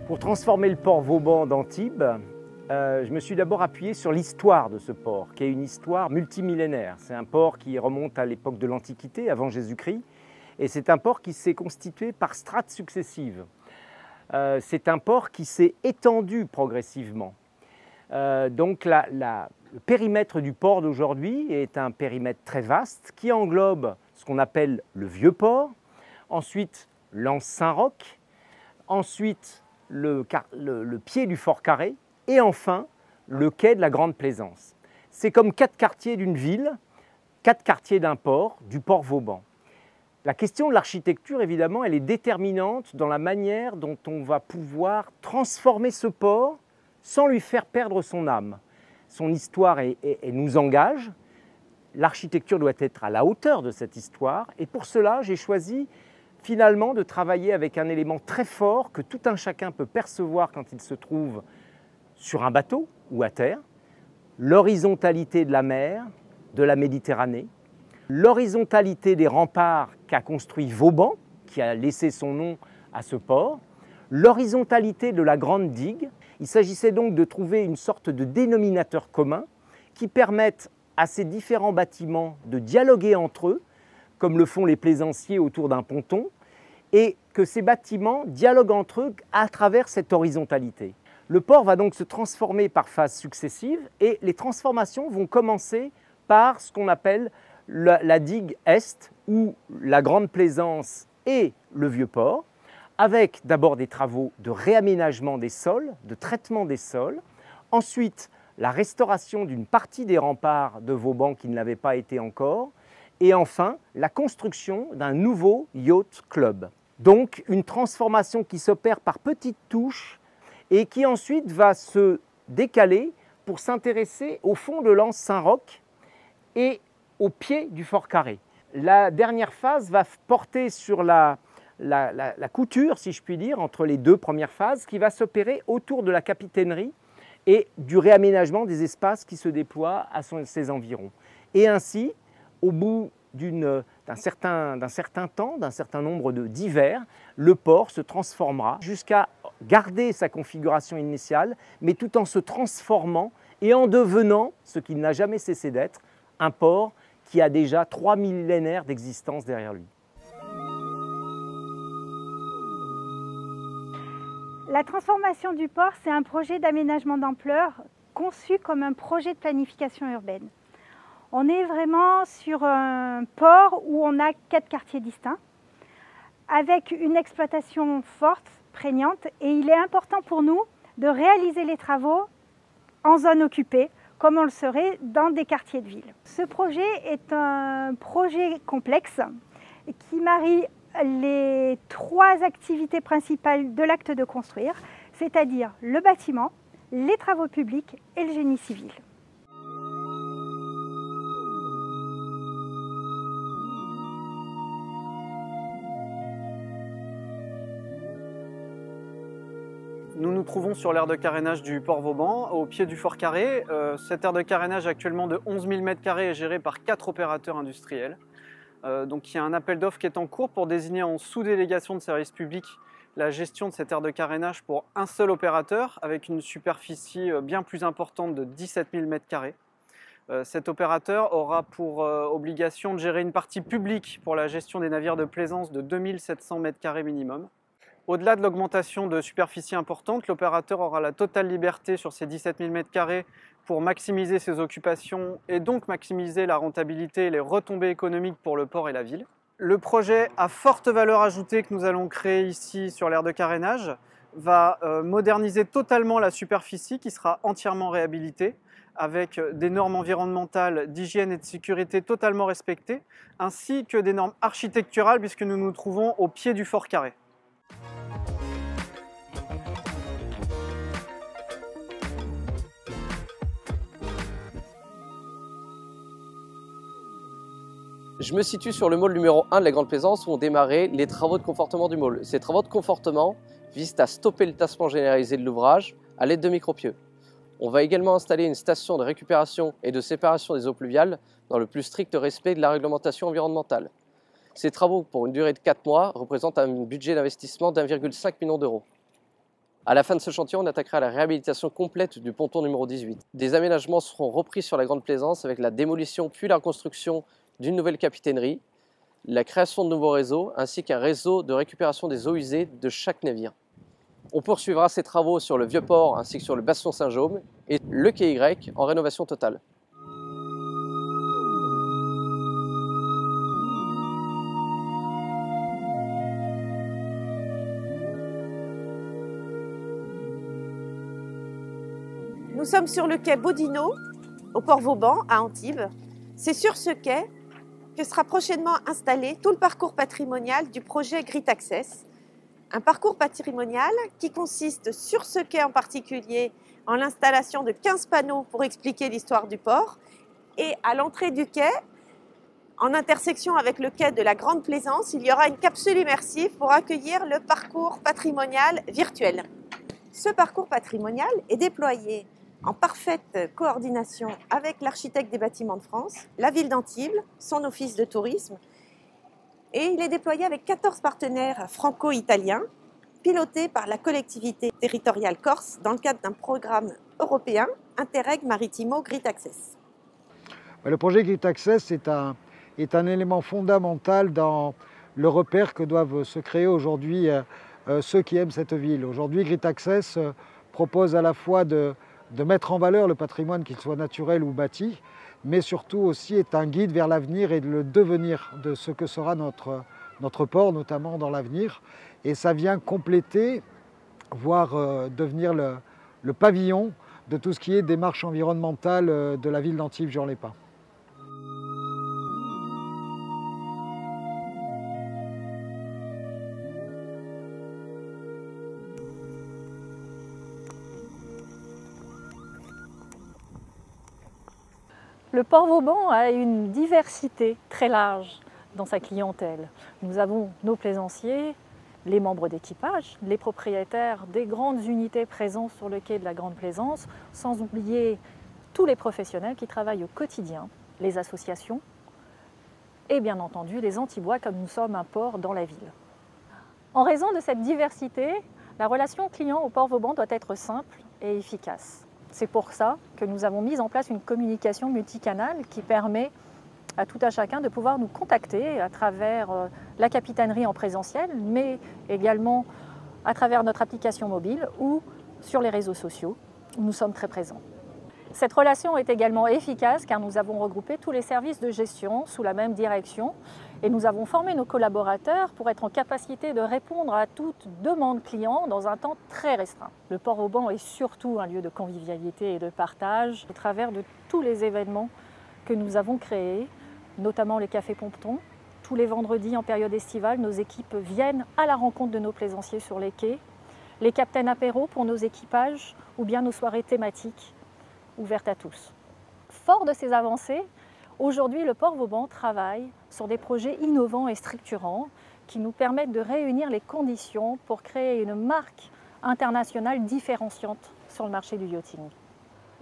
Pour transformer le port Vauban d'Antibes, je me suis d'abord appuyé sur l'histoire de ce port, qui est une histoire multimillénaire. C'est un port qui remonte à l'époque de l'Antiquité, avant Jésus-Christ, et c'est un port qui s'est constitué par strates successives. C'est un port qui s'est étendu progressivement. Donc le périmètre du port d'aujourd'hui est un périmètre très vaste qui englobe ce qu'on appelle le vieux port, ensuite l'anse Saint-Roch, ensuite le pied du Fort Carré et enfin le quai de la Grande Plaisance. C'est comme 4 quartiers d'une ville, 4 quartiers d'un port, du port Vauban. La question de l'architecture, évidemment, elle est déterminante dans la manière dont on va pouvoir transformer ce port sans lui faire perdre son âme. Son histoire nous engage. L'architecture doit être à la hauteur de cette histoire et pour cela, j'ai choisi finalement de travailler avec un élément très fort que tout un chacun peut percevoir quand il se trouve sur un bateau ou à terre, l'horizontalité de la mer, de la Méditerranée, l'horizontalité des remparts qu'a construit Vauban, qui a laissé son nom à ce port, l'horizontalité de la grande digue. Il s'agissait donc de trouver une sorte de dénominateur commun qui permette à ces différents bâtiments de dialoguer entre eux, comme le font les plaisanciers autour d'un ponton, et que ces bâtiments dialoguent entre eux à travers cette horizontalité. Le port va donc se transformer par phases successives et les transformations vont commencer par ce qu'on appelle la digue Est, ou la Grande Plaisance et le vieux port, avec d'abord des travaux de réaménagement des sols, de traitement des sols, ensuite la restauration d'une partie des remparts de Vauban qui ne l'avaient pas été encore, et enfin la construction d'un nouveau yacht club. Donc une transformation qui s'opère par petites touches et qui ensuite va se décaler pour s'intéresser au fond de l'anse Saint-Roch et au pied du Fort Carré. La dernière phase va porter sur la couture, si je puis dire, entre les deux premières phases, qui va s'opérer autour de la capitainerie et du réaménagement des espaces qui se déploient à ses environs. Et ainsi, au bout d'un certain temps, d'un certain nombre d'hivers, le port se transformera jusqu'à garder sa configuration initiale, mais tout en se transformant et en devenant, ce qu'il n'a jamais cessé d'être, un port qui a déjà 3 millénaires d'existence derrière lui. La transformation du port, c'est un projet d'aménagement d'ampleur conçu comme un projet de planification urbaine. On est vraiment sur un port où on a 4 quartiers distincts, avec une exploitation forte, prégnante, et il est important pour nous de réaliser les travaux en zone occupée, comme on le serait dans des quartiers de ville. Ce projet est un projet complexe qui marie les 3 activités principales de l'acte de construire, c'est-à-dire le bâtiment, les travaux publics et le génie civil. Nous nous trouvons sur l'aire de carénage du port Vauban, au pied du Fort Carré. Cette aire de carénage actuellement de 11 000 m² est gérée par 4 opérateurs industriels. Donc il y a un appel d'offres qui est en cours pour désigner en sous-délégation de service public la gestion de cette aire de carénage pour un seul opérateur avec une superficie bien plus importante de 17 000 m². Cet opérateur aura pour obligation de gérer une partie publique pour la gestion des navires de plaisance de 2700 m² minimum. Au-delà de l'augmentation de superficie importante, l'opérateur aura la totale liberté sur ces 17 000 m² pour maximiser ses occupations et donc maximiser la rentabilité et les retombées économiques pour le port et la ville. Le projet à forte valeur ajoutée que nous allons créer ici sur l'aire de carénage va moderniser totalement la superficie qui sera entièrement réhabilitée avec des normes environnementales d'hygiène et de sécurité totalement respectées, ainsi que des normes architecturales puisque nous nous trouvons au pied du Fort Carré. Je me situe sur le môle numéro 1 de la Grande Plaisance où ont démarré les travaux de confortement du môle. Ces travaux de confortement visent à stopper le tassement généralisé de l'ouvrage à l'aide de micropieux. On va également installer une station de récupération et de séparation des eaux pluviales dans le plus strict respect de la réglementation environnementale. Ces travaux, pour une durée de 4 mois, représentent un budget d'investissement d'1,5 million d'euros. À la fin de ce chantier, on attaquera la réhabilitation complète du ponton numéro 18. Des aménagements seront repris sur la Grande Plaisance avec la démolition puis la construction d'une nouvelle capitainerie, la création de nouveaux réseaux ainsi qu'un réseau de récupération des eaux usées de chaque navire. On poursuivra ces travaux sur le Vieux-Port ainsi que sur le Bastion Saint-Jaume et le quai Y en rénovation totale. Nous sommes sur le quai Bodino, au port Vauban, à Antibes. C'est sur ce quai que sera prochainement installé tout le parcours patrimonial du projet Grit Access. Un parcours patrimonial qui consiste sur ce quai en particulier en l'installation de 15 panneaux pour expliquer l'histoire du port. Et à l'entrée du quai, en intersection avec le quai de la Grande Plaisance, il y aura une capsule immersive pour accueillir le parcours patrimonial virtuel. Ce parcours patrimonial est déployé en parfaite coordination avec l'architecte des bâtiments de France, la ville d'Antibes, son office de tourisme, et il est déployé avec 14 partenaires franco-italiens, pilotés par la collectivité territoriale corse dans le cadre d'un programme européen Interreg Maritimo Grit Access. Le projet Grit Access est un élément fondamental dans le repère que doivent se créer aujourd'hui ceux qui aiment cette ville. Aujourd'hui, Grit Access propose à la fois de mettre en valeur le patrimoine, qu'il soit naturel ou bâti, mais surtout aussi est un guide vers l'avenir et le devenir de ce que sera notre port, notamment dans l'avenir. Et ça vient compléter, voire devenir le pavillon de tout ce qui est démarche environnementale de la ville d'Antibes-Juan-les-Pins. Le port Vauban a une diversité très large dans sa clientèle. Nous avons nos plaisanciers, les membres d'équipage, les propriétaires des grandes unités présentes sur le quai de la Grande Plaisance, sans oublier tous les professionnels qui travaillent au quotidien, les associations et bien entendu les Antibois comme nous sommes un port dans la ville. En raison de cette diversité, la relation client au port Vauban doit être simple et efficace. C'est pour ça que nous avons mis en place une communication multicanale qui permet à tout un chacun de pouvoir nous contacter à travers la capitainerie en présentiel, mais également à travers notre application mobile ou sur les réseaux sociaux où nous sommes très présents. Cette relation est également efficace car nous avons regroupé tous les services de gestion sous la même direction et nous avons formé nos collaborateurs pour être en capacité de répondre à toute demande client dans un temps très restreint. Le port Vauban est surtout un lieu de convivialité et de partage au travers de tous les événements que nous avons créés, notamment les cafés Pompton. Tous les vendredis en période estivale, nos équipes viennent à la rencontre de nos plaisanciers sur les quais, les captains apéros pour nos équipages ou bien nos soirées thématiques ouvertes à tous. Fort de ces avancées, aujourd'hui le port Vauban travaille sur des projets innovants et structurants qui nous permettent de réunir les conditions pour créer une marque internationale différenciante sur le marché du yachting.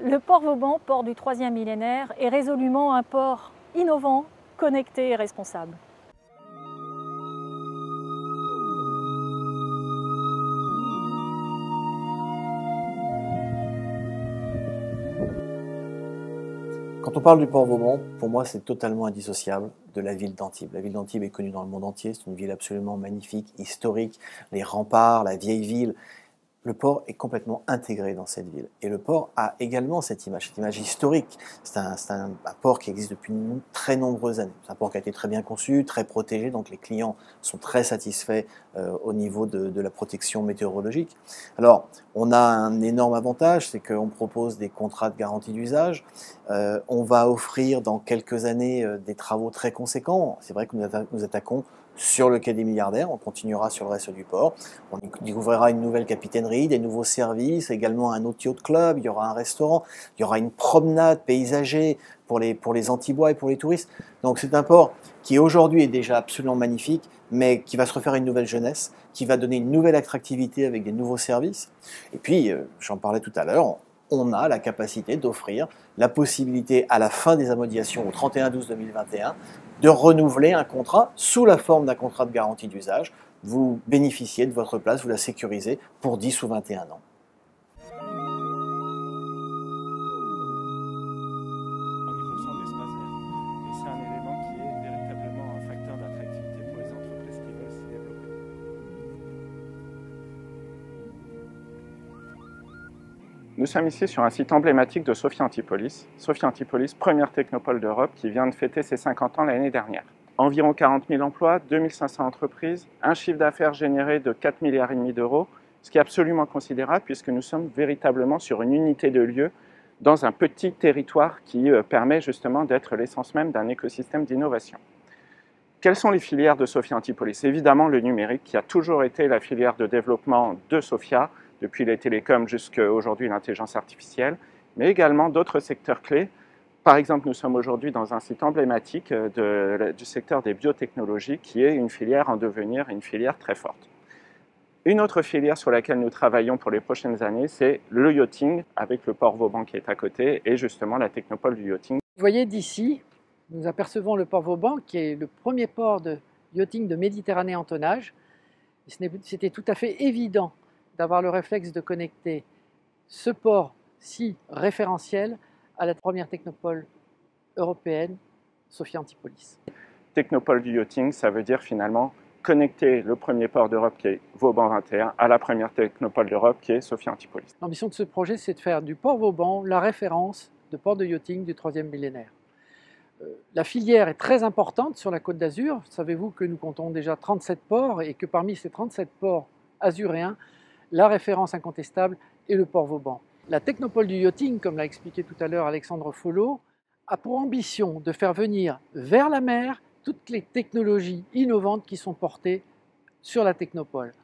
Le port Vauban, port du 3e millénaire, est résolument un port innovant, connecté et responsable. Quand on parle du port Vauban, pour moi, c'est totalement indissociable de la ville d'Antibes. La ville d'Antibes est connue dans le monde entier, c'est une ville absolument magnifique, historique, les remparts, la vieille ville. Le port est complètement intégré dans cette ville. Et le port a également cette image historique. C'est un port qui existe depuis très nombreuses années. C'est un port qui a été très bien conçu, très protégé, donc les clients sont très satisfaits au niveau de la protection météorologique. Alors, on a un énorme avantage, c'est qu'on propose des contrats de garantie d'usage. On va offrir dans quelques années des travaux très conséquents. C'est vrai que nous attaquons sur le quai des Milliardaires, on continuera sur le reste du port. On découvrira une nouvelle capitainerie, des nouveaux services, également un autre yacht club, il y aura un restaurant, il y aura une promenade paysagée pour les Antibois et pour les touristes. Donc c'est un port qui aujourd'hui est déjà absolument magnifique, mais qui va se refaire une nouvelle jeunesse, qui va donner une nouvelle attractivité avec des nouveaux services. Et puis, j'en parlais tout à l'heure, on a la capacité d'offrir la possibilité à la fin des amodiations au 31/12/2021 de renouveler un contrat sous la forme d'un contrat de garantie d'usage. Vous bénéficiez de votre place, vous la sécurisez pour 10 ou 21 ans. C'est un élément qui est véritablement un facteur d'attractivité pour les entreprises qui veulent s'y développer. Nous sommes ici sur un site emblématique de Sophia Antipolis. Sophia Antipolis, première technopole d'Europe qui vient de fêter ses 50 ans l'année dernière. Environ 40 000 emplois, 2500 entreprises, un chiffre d'affaires généré de 4,5 milliards d'euros, ce qui est absolument considérable puisque nous sommes véritablement sur une unité de lieu dans un petit territoire qui permet justement d'être l'essence même d'un écosystème d'innovation. Quelles sont les filières de Sophia Antipolis? Évidemment le numérique qui a toujours été la filière de développement de Sophia, depuis les télécoms jusqu'à aujourd'hui l'intelligence artificielle, mais également d'autres secteurs clés. Par exemple, nous sommes aujourd'hui dans un site emblématique du secteur des biotechnologies qui est une filière en devenir, une filière très forte. Une autre filière sur laquelle nous travaillons pour les prochaines années, c'est le yachting avec le port Vauban qui est à côté et justement la technopole du yachting. Vous voyez d'ici, nous apercevons le port Vauban qui est le premier port de yachting de Méditerranée en tonnage. C'était tout à fait évident d'avoir le réflexe de connecter ce port si référentiel à la première technopole européenne, Sophia Antipolis. Technopole du yachting, ça veut dire finalement connecter le premier port d'Europe qui est Vauban 21 à la première technopole d'Europe qui est Sophia Antipolis. L'ambition de ce projet, c'est de faire du port Vauban la référence de port de yachting du 3e millénaire. La filière est très importante sur la Côte d'Azur. Savez-vous que nous comptons déjà 37 ports et que parmi ces 37 ports azuréens, la référence incontestable est le port Vauban. La technopole du yachting, comme l'a expliqué tout à l'heure Alexandre Follo, a pour ambition de faire venir vers la mer toutes les technologies innovantes qui sont portées sur la technopole.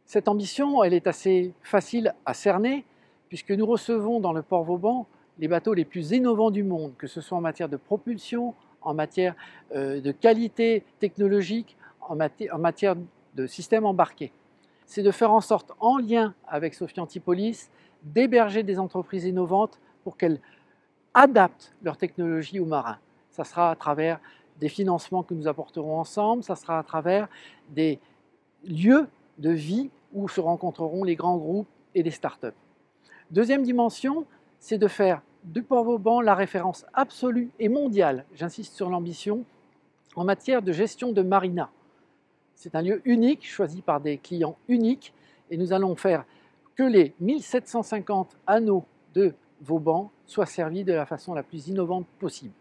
Cette ambition, elle est assez facile à cerner, puisque nous recevons dans le port Vauban les bateaux les plus innovants du monde, que ce soit en matière de propulsion, en matière de qualité technologique, en matière de système embarqué. C'est de faire en sorte, en lien avec Sophia Antipolis, d'héberger des entreprises innovantes pour qu'elles adaptent leur technologie aux marins. Ça sera à travers des financements que nous apporterons ensemble, ça sera à travers des lieux de vie où se rencontreront les grands groupes et les startups. Deuxième dimension, c'est de faire du port Vauban la référence absolue et mondiale, j'insiste sur l'ambition, en matière de gestion de marina. C'est un lieu unique, choisi par des clients uniques, et nous allons faire que les 1750 anneaux de Vauban soient servis de la façon la plus innovante possible.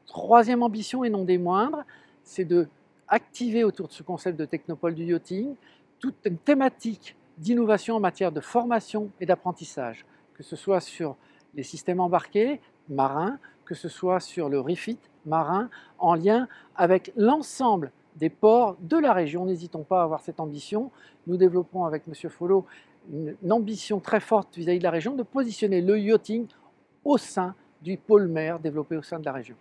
Troisième ambition, et non des moindres, c'est de activer autour de ce concept de technopole du yachting toute une thématique d'innovation en matière de formation et d'apprentissage, que ce soit sur les systèmes embarqués marins, que ce soit sur le refit marin, en lien avec l'ensemble des ports de la région. N'hésitons pas à avoir cette ambition. Nous développons avec M. Follo une ambition très forte vis-à-vis de la région de positionner le yachting au sein du pôle mer développé au sein de la région.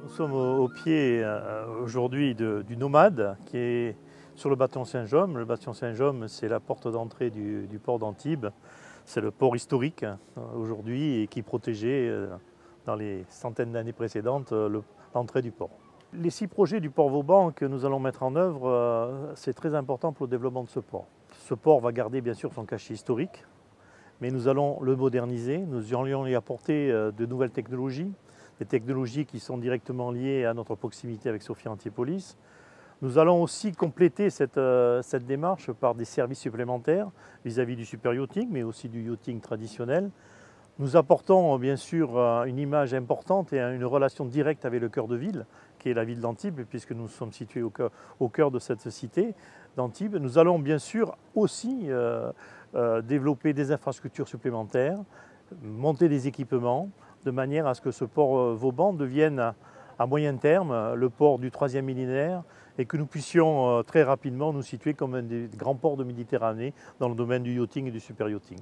Nous sommes au pied aujourd'hui du Nomade qui est sur le bâton Saint-Jaume. Le bâton Saint-Jaume, c'est la porte d'entrée du port d'Antibes. C'est le port historique aujourd'hui et qui protégeait dans les centaines d'années précédentes l'entrée du port. Les 6 projets du port Vauban que nous allons mettre en œuvre, c'est très important pour le développement de ce port. Ce port va garder bien sûr son cachet historique, mais nous allons le moderniser, nous allons y apporter de nouvelles technologies, des technologies qui sont directement liées à notre proximité avec Sophia Antipolis. Nous allons aussi compléter cette démarche par des services supplémentaires vis-à-vis du super yachting, mais aussi du yachting traditionnel. Nous apportons bien sûr une image importante et une relation directe avec le cœur de ville, qui est la ville d'Antibes, puisque nous sommes situés au cœur de cette cité d'Antibes. Nous allons bien sûr aussi développer des infrastructures supplémentaires, monter des équipements, de manière à ce que ce port Vauban devienne à moyen terme le port du 3e millénaire et que nous puissions très rapidement nous situer comme un des grands ports de Méditerranée dans le domaine du yachting et du super yachting.